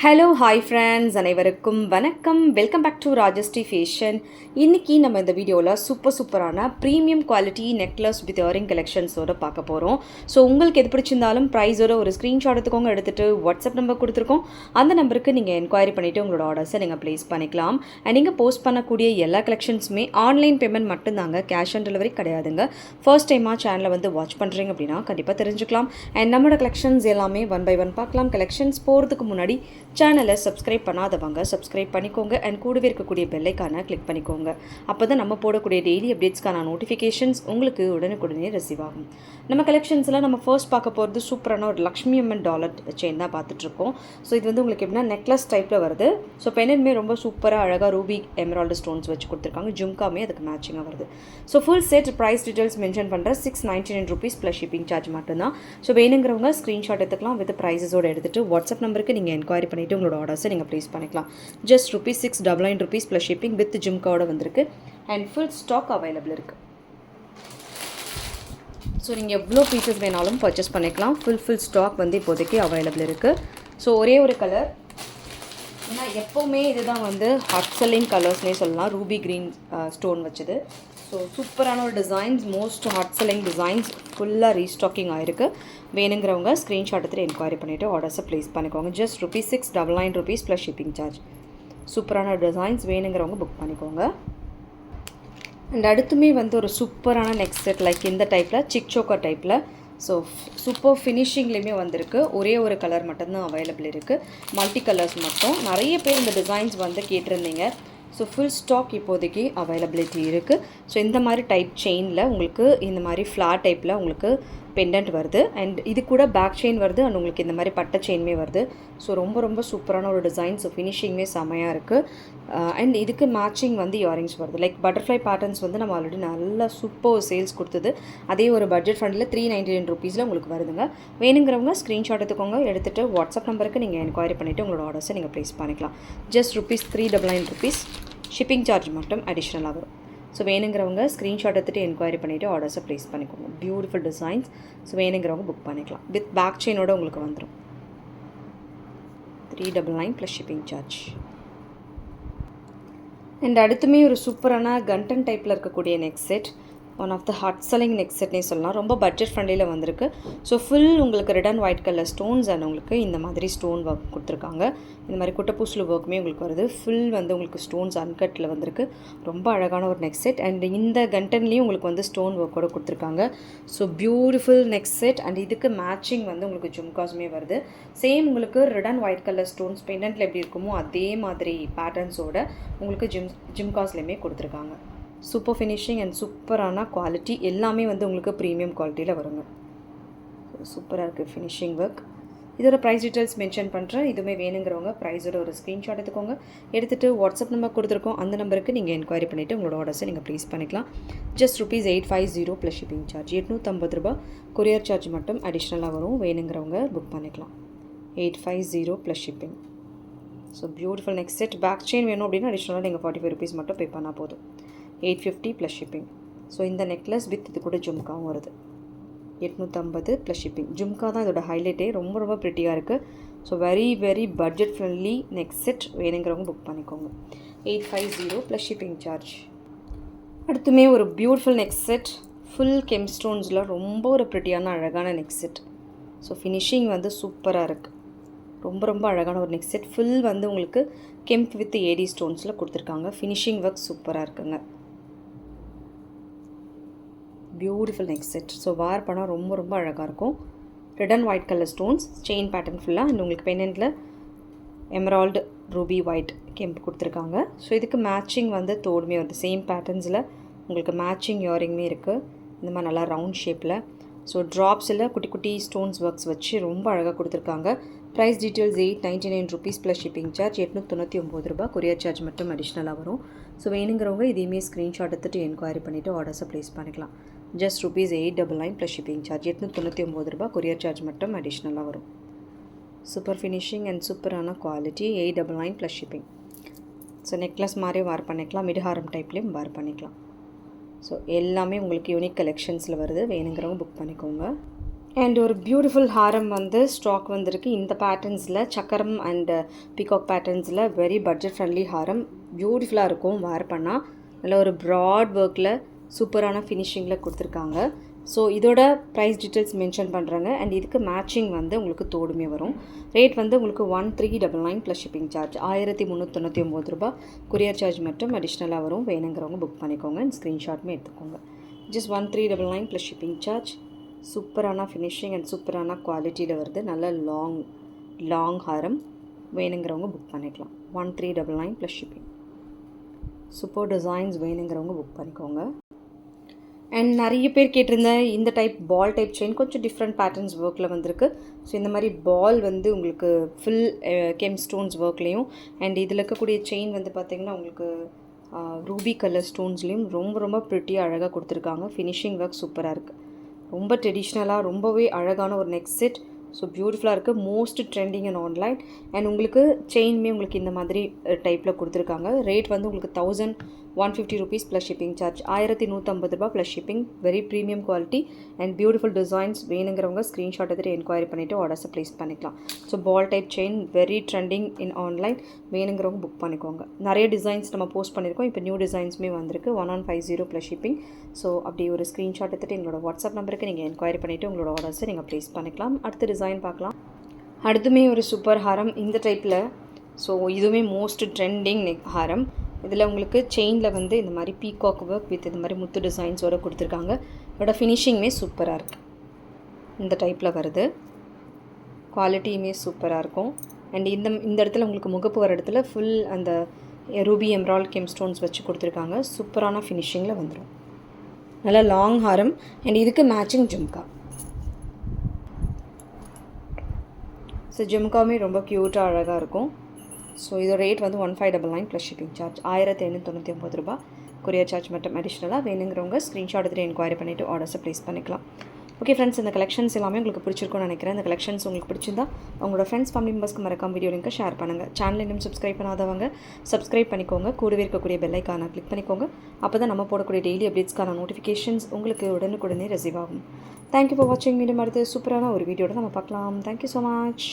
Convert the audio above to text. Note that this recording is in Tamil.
ஹலோ ஹாய் ஃப்ரெண்ட்ஸ், அனைவருக்கும் வணக்கம். Welcome back to Rajashree fashion. இன்றைக்கி நம்ம இந்த வீடியோவில் சூப்பரான premium quality necklace with earring கலெக்ஷன்ஸோடு பார்க்க போகிறோம். ஸோ உங்களுக்கு எது பிடிச்சிருந்தாலும் ப்ரைஸோட ஒரு ஸ்க்ரீன்ஷாட் எடுத்துக்கோங்க. எடுத்துகிட்டு வாட்ஸ்அப் நம்பர் கொடுத்துருக்கோம். அந்த நம்பருக்கு நீங்கள் என்கொயரி பண்ணிவிட்டு உங்களோட ஆர்டர்ஸை நீங்கள் ப்ளேஸ் பண்ணிக்கலாம். அண்ட் நீங்கள் போஸ்ட் பண்ணக்கூடிய எல்லா கலெக்ஷன்ஸுமே ஆன்லைன் பேமெண்ட் மட்டும்தாங்க, கேஷ் ஆன் டெலிவரி கிடையாதுங்க. ஃபர்ஸ்ட் டைமாக சேனலை வந்து வாட்ச் பண்ணுறீங்க அப்படின்னா கண்டிப்பாக தெரிஞ்சுக்கலாம். அண்ட் நம்மளோட கலெக்ஷன்ஸ் எல்லாமே ஒன் பை ஒன் பார்க்கலாம். கலெக்ஷன்ஸ் போகிறதுக்கு முன்னாடி சேனலை சப்ஸ்கிரைப் பண்ணாதவங்க சப்ஸ்கிரைப் பண்ணிக்கோங்க. அண்ட் கூடவே இருக்கக்கூடிய பெல்லைக்கான கிளிக் பண்ணிக்கோங்க. அப்போ தான் நம்ம போடக்கூடிய டெய்லி அப்டேட்ஸ்க்கான நோட்டிஃபிகேஷன்ஸ் உங்களுக்கு உடனுக்குடனே ரிசீவ் ஆகும். நம்ம கலெக்ஷன்ஸில் நம்ம ஃபர்ஸ்ட் பார்க்க போகிறது சூப்பரான ஒரு லக்ஷ்மி அம்மன் டாலர் செயின் தான் பார்த்துட்ருக்கோம். ஸோ இது வந்து உங்களுக்கு எப்படின்னா நெக்லஸ் டைப்பில் வருது. ஸோ பெண்ணுமே ரொம்ப சூப்பராக அழகாக ரூபி எமரால்டு ஸ்டோன்ஸ் வச்சு கொடுத்துருக்காங்க. ஜும்காமே அதுக்கு மேட்சிங்காக வருது. So full set price details mention பண்ணுற ₹699 ப்ளஸ் ஷிப்பிங் சார்ஜ் மட்டும்தான். ஸோ வேணுங்கிறவங்க ஸ்க்ரீன்ஷாட் எடுத்துக்கலாம். வித் ப்ரைஸஸோடு எடுத்துகிட்டு வாட்ஸ்அப் நம்பருக்கு நீங்கள் என்கொயரி பண்ணிவிட்டு உங்களோட ஆர்டர்ஸை நீங்கள் ப்ளேஸ் பண்ணிக்கலாம். ஜஸ்ட் ₹699 ப்ளஸ் ஷிப்பிங் வித் ஜிம்காவோட வந்திருக்கு. அண்ட் ஃபுல் ஸ்டாக் அவைலபிள் இருக்குது. ஸோ நீங்கள் எவ்வளோ பீசஸ் வேணாலும் பர்ச்சேஸ் பண்ணிக்கலாம். ஃபுல் ஸ்டாக் வந்து இப்போதைக்கு அவைலபிள் இருக்குது. ஸோ ஒரே ஒரு கலர், ஏன்னா எப்போவுமே இதுதான் வந்து ஹாட் செல்லிங் கலர்ஸ்னே சொல்லலாம். ரூபி க்ரீன் ஸ்டோன் வச்சது. ஸோ சூப்பரான ஒரு designs, most hot selling designs ஃபுல்லாக ரீஸ்டாக்கிங் ஆகிருக்கு. வேணுங்கிறவங்க ஸ்க்ரீன்ஷாட் எடுத்துகிட்டு என்கொயரி பண்ணிவிட்டு ஆர்டர்ஸை ப்ளேஸ் பண்ணிக்கோங்க. Just ₹699 plus shipping charge. சூப்பரான டிசைன்ஸ், வேணுங்கிறவங்க புக் பண்ணிக்கோங்க. அண்ட் அடுத்துமே வந்து ஒரு சூப்பரான நெக்ஸ்ட் செட் லைக் இந்த டைப்பில் சிக் சோக்கர் டைப்பில். ஸோ சூப்பர் ஃபினிஷிங்லேயுமே வந்திருக்கு. ஒரே ஒரு கலர் மட்டும்தான் அவைலபிள் இருக்குது. மல்டி கலர்ஸ் மட்டும். நிறைய பேர் இந்த டிசைன்ஸ் வந்து கேட்டிருந்தீங்க. ஸோ ஃபுல் ஸ்டாக் இப்போதைக்கு அவைலபிலிட்டி இருக்குது. ஸோ இந்த மாதிரி டைப் செயினில் உங்களுக்கு இந்த மாதிரி ஃப்ளார் டைப்பில் உங்களுக்கு பெண்டன்ட் வருது. அண்ட் இது கூட பேக் செயின் வருது. அண்ட் உங்களுக்கு இந்த மாதிரி பட்டை செயின்மே வருது. ஸோ ரொம்ப சூப்பரான ஒரு டிசைன். ஸோ ஃபினிஷிங்மே செமையாக இருக்குது. அண்ட் இதுக்கு மேட்சிங் வந்து இயரிங்ஸ் வருது. லைக் பட்டர்ஃப்ளை பேட்டர்ன்ஸ் வந்து நம்ம ஆல்ரெடி நல்லா சூப்பர் சேல்ஸ் கொடுத்தது. அதே ஒரு பட்ஜெட் ஃப்ரெண்டில் ₹399 உங்களுக்கு வருதுங்க. வேணுங்கிறவங்க ஸ்க்ரீன்ஷாட் எடுத்துக்கோங்க. எடுத்துகிட்டு வாட்ஸ்அப் நம்பருக்கு நீங்கள் என்கொயரி பண்ணிவிட்டு உங்களோட ஆர்டர்ஸை நீங்கள் ப்ளேஸ் பண்ணிக்கலாம். ஜஸ்ட் ₹399 ஷிப்பிங் சார்ஜ் மட்டும் அடிஷ்னலாக வரும். ஸோ வேணுங்கிறவங்க ஸ்க்ரீன்ஷாட் எடுத்துகிட்டு என்கொயரி பண்ணிவிட்டு ஆர்டர்ஸை ப்ளேஸ் பண்ணிக்கோங்க. Beautiful designs. ஸோ வேணுங்கிறவங்க புக் பண்ணிக்கலாம். வித் பேக் செயினோட உங்களுக்கு வந்துடும். $399 ப்ளஸ் ஷிப்பிங் சார்ஜ். அண்ட் அடுத்துமே ஒரு சூப்பரான கண்டன் டைப்பில் இருக்கக்கூடிய neck set. One of the hot selling neck செட்னே சொல்லலாம். ரொம்ப பட்ஜெட் ஃப்ரெண்ட்லியில் வந்திருக்கு. ஸோ ஃபுல் உங்களுக்கு red and white colour stones and உங்களுக்கு இந்த மாதிரி ஸ்டோன் ஒர்க் கொடுத்துருக்காங்க. இந்த மாதிரி குட்டப்பூசில் ஒர்க்குமே உங்களுக்கு வருது. ஃபுல் வந்து உங்களுக்கு ஸ்டோன்ஸ் அன்கட்டில் வந்திருக்கு. ரொம்ப அழகான ஒரு நெக் செட். அண்ட் இந்த கண்டன்லேயும் உங்களுக்கு வந்து ஸ்டோன் ஒர்க்கோடு கொடுத்துருக்காங்க. So beautiful neck set. And இதுக்கு மேட்சிங் வந்து உங்களுக்கு ஜும்காஸுமே வருது. சேம் உங்களுக்கு red and white colour stones பெண்டன்ட்டில் எப்படி இருக்குமோ அதே மாதிரி பேட்டர்ன்ஸோட உங்களுக்கு ஜிம்காஸ்லேயுமே கொடுத்துருக்காங்க. சூப்பர் ஃபினிஷிங் அண்ட் சூப்பரான குவாலிட்டி. எல்லாமே வந்து உங்களுக்கு ப்ரீமியம் குவாலிட்டியில் வருங்க. சூப்பராக இருக்குது ஃபினிஷிங் ஒர்க். இதோட ப்ரைஸ் டீட்டெயில்ஸ் மென்ஷன் பண்ணுறேன். இதுவுமே வேணுங்கிறவங்க ப்ரைஸோட ஒரு ஸ்க்ரீன்ஷாட் எடுத்துக்கோங்க. எடுத்துகிட்டு வாட்ஸ்அப் நம்பர் கொடுத்துருக்கோம். அந்த நம்பருக்கு நீங்கள் என்கொயரி பண்ணிவிட்டு உங்களோட ஆர்டர்ஸை நீங்கள் ப்ளேஸ் பண்ணிக்கலாம். Just ₹850 plus shipping charge. ₹850 courier charge மட்டும் அடிஷ்னலாக வரும். வேணுங்கிறவங்க புக் பண்ணிக்கலாம். 850 plus shipping. So beautiful next set. Back chain வேணும் அப்படின்னா அடிஷ்னலாக நீங்கள் ₹45 மட்டும் பே பண்ணால் போதும். 850 ப்ளஸ் ஷிப்பிங். ஸோ இந்த நெக்லஸ் வித் இது கூட ஜும்காவும் வருது. 850 ப்ளஸ் ஷிப்பிங். ஜும்கா தான் இதோட ஹைலைட்டே. ரொம்ப ப்ரிட்டியாக இருக்குது. So very budget friendly next set. வேணுங்கிறவங்க புக் பண்ணிக்கோங்க. 850 ப்ளஸ் ஷிப்பிங் சார்ஜ். அடுத்துமே ஒரு beautiful next set. Full gem ஸ்டோன்ஸில் ரொம்ப ஒரு ப்ரிட்டியான அழகான நெக்ஸ்ட் செட். ஸோ ஃபினிஷிங் வந்து சூப்பராக இருக்குது. ரொம்ப அழகான ஒரு நெக்ஸ்ட் செட். ஃபுல் வந்து உங்களுக்கு கெம்ப் வித் ஏடி ஸ்டோன்ஸில் கொடுத்துருக்காங்க. ஃபினிஷிங் ஒர்க் சூப்பராக இருக்குங்க. Beautiful next set. So where பண்ணால் ரொம்ப அழகாக இருக்கும். Red and white colour stones chain pattern ஃபுல்லாக. அண்ட் உங்களுக்கு பெண்டன்ட்டில் எமரால்டு ரூபி ஒயிட் கெம்ப் கொடுத்துருக்காங்க. ஸோ இதுக்கு மேட்சிங் வந்து தோடுமே வருது. சேம் பேட்டர்ன்ஸில் உங்களுக்கு மேட்சிங் இயரிங்குமே இருக்குது. இந்த மாதிரி நல்லா ரவுண்ட் ஷேப்பில். ஸோ ட்ராப்ஸில் குட்டி ஸ்டோன்ஸ் ஒர்க்ஸ் வச்சு ரொம்ப அழகாக கொடுத்துருக்காங்க. Price details ₹899 plus shipping charge. ₹899 courier charge மட்டும் அடிஷ்னலாக வரும். ஸோ வேணுங்கிறவங்க இதையுமே ஸ்க்ரீன்ஷாட் எடுத்துகிட்டு என்கொயரி பண்ணிவிட்டு ஆர்டர்ஸை ப்ளேஸ் பண்ணிக்கலாம். Just ₹899 plus shipping charge. ₹899 courier charge மட்டும் அடிஷ்னலாக வரும். சூப்பர் ஃபினிஷிங் அண்ட் சூப்பரான quality. $899 plus shipping. So necklace மாதிரி வேர் பண்ணிக்கலாம். மிட்ஹாரம் டைப்லேயும் வேர் பண்ணிக்கலாம். ஸோ எல்லாமே உங்களுக்கு யூனிக் கலெக்ஷன்ஸில் வருது. வேணுங்கிறவங்க புக் பண்ணிக்கோங்க. அண்ட் ஒரு பியூட்டிஃபுல் ஹாரம் வந்து ஸ்டாக் வந்திருக்கு இந்த பேட்டர்ன்ஸில் சக்கரம் அண்ட் பீகாக் பேட்டர்ன்ஸில் வெரி பட்ஜெட் ஃப்ரெண்ட்லி ஹாரம் பியூட்டிஃபுல்லாக இருக்கும் வேர் பண்ணால். நல்ல ஒரு ப்ராட் ஒர்க்கில் சூப்பரான ஃபினிஷிங்கில் கொடுத்துருக்காங்க. ஸோ இதோட ப்ரைஸ் டீட்டெயில்ஸ் மென்ஷன் பண்ணுறாங்க. அண்ட் இதுக்கு மேட்சிங் வந்து உங்களுக்கு தோடுமே வரும். ரேட் வந்து உங்களுக்கு 1399 ப்ளஸ் ஷிப்பிங் சார்ஜ் 1399 ரூபா. கொரியர் சார்ஜ் மட்டும் அடிஷ்னலாக வரும். வேணுங்கிறவங்க புக் பண்ணிக்கோங்க அண்ட் ஸ்க்ரீன்ஷாட்டுமே எடுத்துக்கோங்க. Just 1399 plus shipping charge. சூப்பரான ஃபினிஷிங் அண்ட் சூப்பரான குவாலிட்டியில் வருது. நல்ல லாங் ஹாரம். வேணுங்கிறவங்க புக் பண்ணிக்கலாம். 1399 ப்ளஸ் ஷிப்பிங். சூப்பர் டிசைன்ஸ் வேணுங்கிறவங்க புக் பண்ணிக்கோங்க. அண்ட் நிறைய பேர் கேட்டிருந்த இந்த டைப் பால் டைப் செயின் கொஞ்சம் டிஃப்ரெண்ட் பேட்டர்ன்ஸ் ஒர்க்கில் வந்திருக்கு. ஸோ இந்த மாதிரி பால் வந்து உங்களுக்கு ஃபுல் கெம் ஸ்டோன்ஸ் ஒர்க்லேயும் அண்ட் இதில் இருக்கக்கூடிய செயின் வந்து பார்த்திங்கன்னா உங்களுக்கு ரூபி கலர் ஸ்டோன்ஸ்லேயும் ரொம்ப ப்ரிட்டியாக அழகாக கொடுத்துருக்காங்க. ஃபினிஷிங் ஒர்க் சூப்பராக இருக்குது. ரொம்ப ட்ரெடிஷ்னலாக ரொம்பவே அழகான ஒரு நெக் செட். ஸோ பியூட்டிஃபுல்லாக இருக்குது. Most trending and online. And உங்களுக்கு செயின்மே உங்களுக்கு இந்த மாதிரி டைப்பில் கொடுத்துருக்காங்க. ரேட் வந்து உங்களுக்கு 1150 ருபீஸ் ப்ளஸ் ஷிப்பிங் சார்ஜ் 1150 ரூபா plus shipping. Very premium quality and beautiful designs. வேணுங்கிறவங்க ஸ்க்ரீன்ஷாட் எடுத்துகிட்டு என்கொயரி பண்ணிவிட்டு ஆர்டர்ஸை ப்ளேஸ் பண்ணிக்கலாம். So ball type chain very trending in online. வேணுங்கிறவங்க புக் பண்ணிக்கோங்க. நிறைய டிசைன்ஸ் நம்ம போஸ்ட் பண்ணியிருக்கோம். இப்போ நியூ டிசைன்ஸுமே வந்திருக்கு. 1150 ப்ளஸ் ஷிப்பிங். ஸோ அப்படி ஒரு ஸ்க்ரீன்ஷாட் எடுத்துகிட்டு எங்களோட வாட்ஸ்அப் நம்பருக்கு நீங்கள் என்கொயரி பண்ணிவிட்டு உங்களோட ஆர்டர்ஸை நீங்கள் ப்ளேஸ் பண்ணிக்கலாம். அடுத்த டிசைன் பார்க்கலாம். அடுத்துமே ஒரு சூப்பர் ஹாரம் இந்த டைப்பில். ஸோ இதுவுமே மோஸ்ட் ட்ரெண்டிங் நெக் ஹாரம். இதில் உங்களுக்கு செயினில் வந்து இந்த மாதிரி பீகாக் ஒர்க் வித் இந்த மாதிரி முத்து டிசைன்ஸோடு கொடுத்துருக்காங்க. இதோட ஃபினிஷிங்குமே சூப்பராக இருக்குது. இந்த டைப்பில் வருது. குவாலிட்டியுமே சூப்பராக இருக்கும். அண்ட் இந்த இடத்துல உங்களுக்கு முகப்பு வர இடத்துல ஃபுல் அந்த ரூபி எம்ரால் கெம் ஸ்டோன்ஸ் வச்சு கொடுத்துருக்காங்க. சூப்பரான ஃபினிஷிங்கில் வந்துடும். நல்லா லாங் ஹாரம் அண்ட் இதுக்கு மேட்சிங் ஜும்கா. ஸோ ஜும்காவுமே ரொம்ப க்யூட்டாக அழகாக இருக்கும். ஸோ இதோட ரேட் வந்து 1599 ப்ளஸ் ஷிப்பிங் சார்ஜ் 1899 ரூபா. கொரியர் சார்ஜ் மட்டும் அடிஷ்னலாக. வேணுங்கிறவங்க ஸ்க்ரீன்ஷாட் எடுத்துகிட்டு என்கொயரி பண்ணிவிட்டு ஆர்டர்ஸை ப்ளேஸ் பண்ணிக்கலாம். ஓகே ஃப்ரெண்ட்ஸ், இந்த கலெக்ஷன்ஸ் எல்லாமே உங்களுக்கு பிடிச்சிருக்கும்னு நினைக்கிறேன். இந்த கலெக்ஷன்ஸ் உங்களுக்கு பிடிச்சிருந்தா உங்களோட ஃப்ரெண்ட்ஸ் ஃபேமிலி மெம்பர்ஸ்க்கு மறக்காம வீடியோ லிங்க்கை ஷேர் பண்ணுங்கள். சேனல் இன்னும் சப்ஸ்கிரைப் பண்ணாதவங்க சப்ஸ்கிரைப் பண்ணிக்கோங்க. கூடவே இருக்கக்கூடிய பெல் ஐக்கானை கிளிக் பண்ணிக்கோங்க. அப்போ தான் நம்ம போடக்கூடிய டெய்லி அப்டேட்ஸ்க்கான நோட்டிஃபிகேஷன்ஸ் உங்களுக்கு உடனுக்குடனே ரிசீவ் ஆகும். தேங்க்யூ ஃபார் வாட்சிங். மீண்டும் அடுத்து சூப்பரான ஒரு வீடியோட நம்ம பார்க்கலாம். Thank you so much.